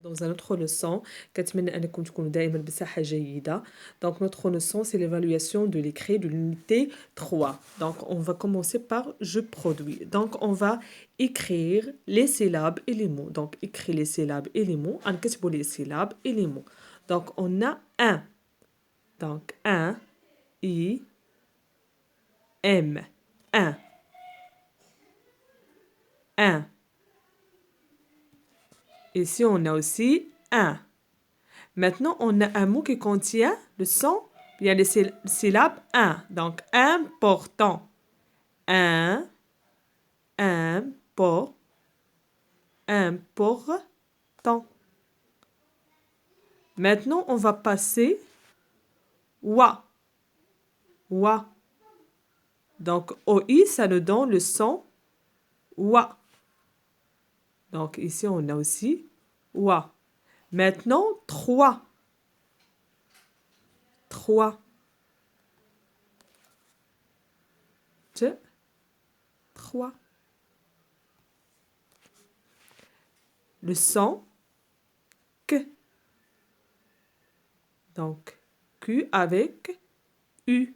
Dans une autre leçon, كأتمنى أنكم تكونوا دائما بصحة جيدة. Donc notre leçon c'est l'évaluation de l'écrit de l'unité 3. Donc on va commencer par je produis. Donc on va écrire les syllabes et les mots. Donc écrire les syllabes et les mots. نكتبوا les syllabes et les mots. Donc on a un. Donc un, I, M. Un. Un. Ici, on a aussi un. Maintenant, on a un mot qui contient le son. Il y a les syllabes un. Donc, important. Un. Important. Maintenant, on va passer wa. Wa. Donc, OI, ça nous donne le son wa. Donc, ici, on a aussi wa. Maintenant, 3. 3. 3. Le son que. Donc, Q avec U.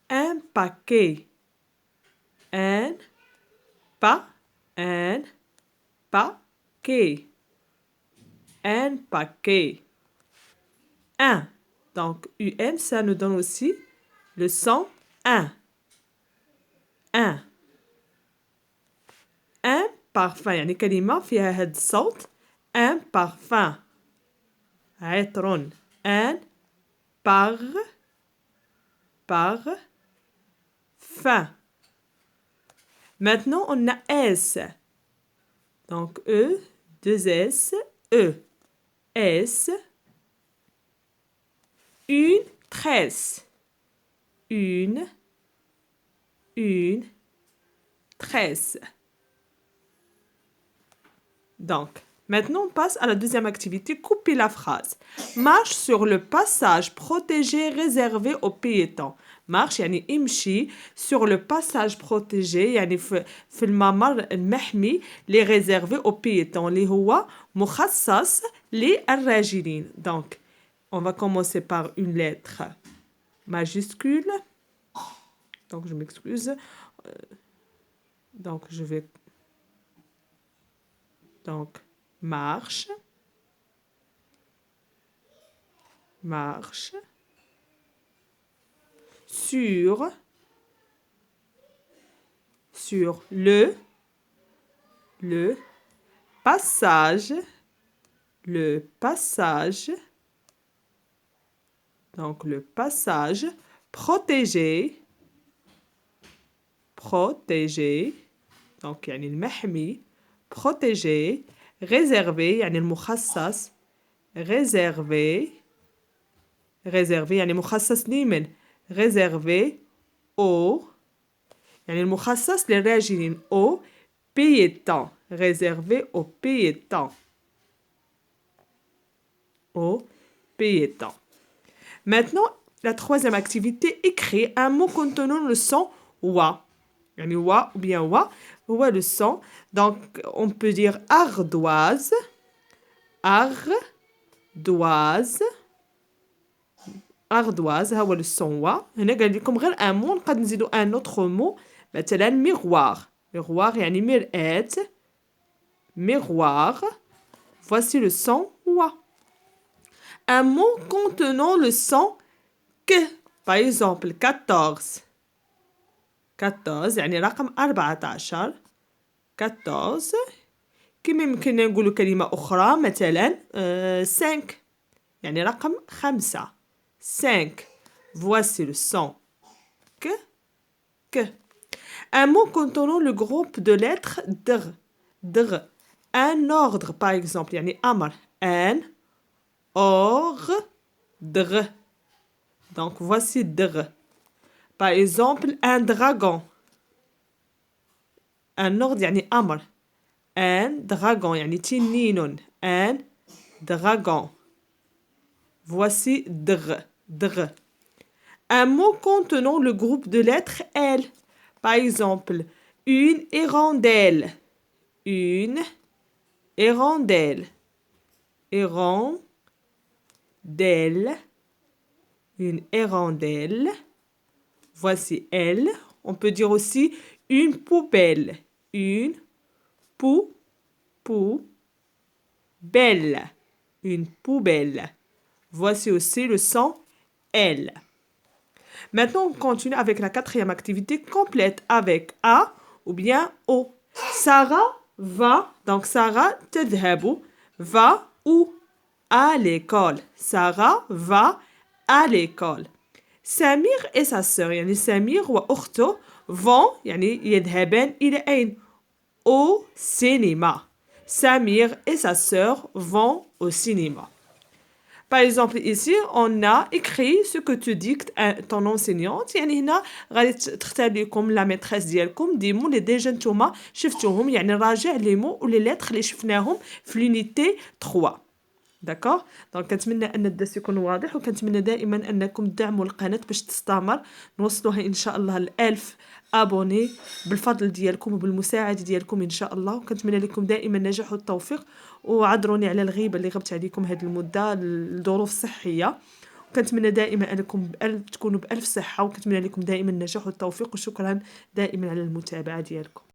Un paquet. Un paquet. Un paquet. Un. Donc, UM, ça nous donne aussi le son un. Un. Un parfum. يعني كلمة فيها هاد الصوت. Un parfum. عطر. Un parfum. Maintenant, on a S. Donc, E, 2 S, E. S. Une tresse. Une tresse. Donc, maintenant, on passe à la deuxième activité, couper la phrase. Marche sur le passage protégé réservé aux piétons. marche يعني امشي sur le passage protégé يعني في الممر المحمي اللي réservé aux piétons اللي هو مخصص للراجلين. Donc, on va commencer par une lettre majuscule. Donc, je m'excuse. Donc, je vais... Donc, marche. Marche. Sur le passage. Le passage. Donc, le passage protégé. Protégé. Donc, يعني المحمي. Protégé. Réservé. يعني المخصص. Réservé. Réservé. يعني مخصص لمن. Réservé au. يعني المخصص للراجلين. Aux piétons. Réservé aux piétons. Aux piétons. Maintenant, la troisième activité, écrire un mot contenant le son wa. يعني wa ou bien wa, wa le son. Donc, on peut dire ardoise, ardoise, ardoise, هو le son wa. هنا قال لكم غير un mot, نقدر نزيدو un autre mot. مثلا miroir. Miroir يعني مرآة. Miroir. Voici le son wa. Un mot contenant le son que. Par exemple, 14. 14 يعني رقم 14. 14. كما يمكن نقول كلمة أخرى مثلا 5 يعني رقم 5. 5. Voici le son que. Un mot contenant le groupe de lettres dr. Dr. Un ordre par exemple يعني أمر. Un ordre. Donc voici dr. Par exemple un dragon. Un ordre يعني أمر. Un dragon يعني تنين. Un dragon. Voici dr. Un mot contenant le groupe de lettres L. Par exemple, une hirondelle. Une Hirondelle. Hirondelle. Une hirondelle. Voici elle. On peut dire aussi une poubelle. Une poubelle. Une poubelle. Voici aussi le son L. Maintenant, on continue avec la quatrième activité complète avec A ou bien O. Sarah va, donc Sarah تذهب, va où? À l'école. Sarah va à l'école. Samir et sa sœur, يعني سمير وأخته vont, يعني يذهبان إلى أين? Au cinéma. Samir et sa sœur vont au cinéma. Par exemple, ici, on a écrit ce que tu dictes à ton enseignante. يعني هنا غادي تختار لكم لا ميتريس ديالكم دي مو اللي ديجا نتوما شفتوهم، يعني راجع لي مو ولي ليتر اللي شفناهم في لونيتي 3. داكوغ؟ دونك كنتمنى ان الدرس يكون واضح، وكنتمنى دائما انكم تدعموا القناه باش تستمر نوصلوها ان شاء الله ل1000 ابوني بالفضل ديالكم وبالمساعده ديالكم ان شاء الله. وكنتمنى لكم دائما النجاح والتوفيق، وعذروني على الغيبه اللي غبت عليكم هذه المده الظروف الصحيه. وكنتمنى دائما انكم تكونوا بالف صحه، وكنتمنى لكم دائما النجاح والتوفيق، وشكرا دائما على المتابعه ديالكم.